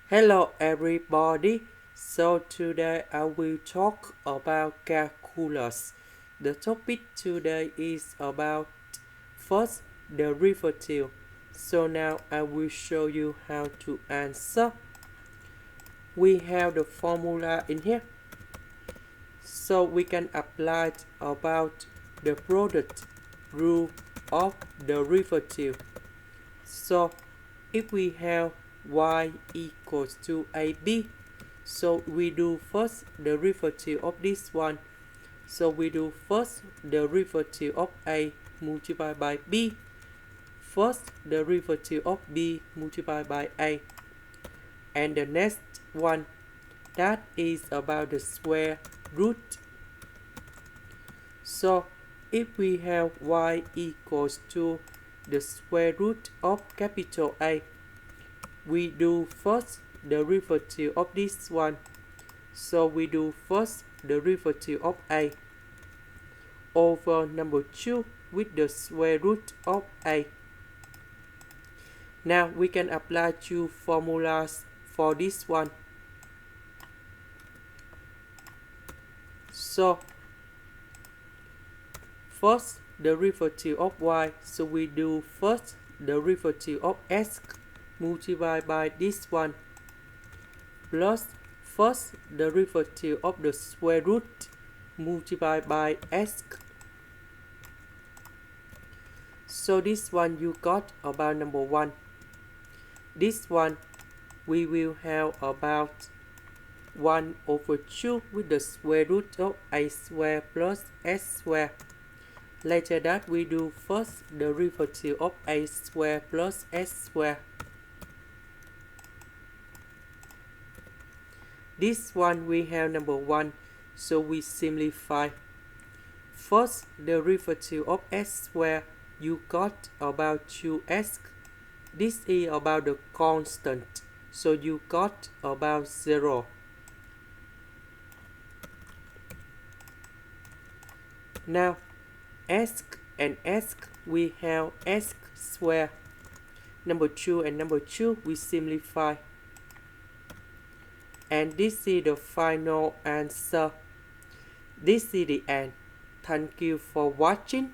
Hello everybody. So today I will talk about calculus. The topic today is about first derivative. So now I will show you how to answer. We have the formula in here. So we can apply it about the product rule of derivative. So if we have y equals to ab, so we do first derivative of this one. So we do first derivative of a multiplied by b, first derivative of b multiplied by a, and the next one, that is about the square root. So if we have y equals to the square root of capital A, we do first derivative of this one. So we do first derivative of A over number 2 with the square root of A. Now we can apply two formulas for this one. So first derivative of y, so we do first derivative of x multiplied by this one plus first derivative of the square root multiplied by x. So this one you got about number 1. This one we will have about 1 over 2 with the square root of a square plus s square. Later that we do first derivative of a square plus s square. This one we have number 1, so we simplify. First derivative of s square, you got about 2x. This is about the constant, so you got about 0. Now s and s, we have s square. Number 2 and number 2 we simplify. And this is the final answer. This is the end. Thank you for watching.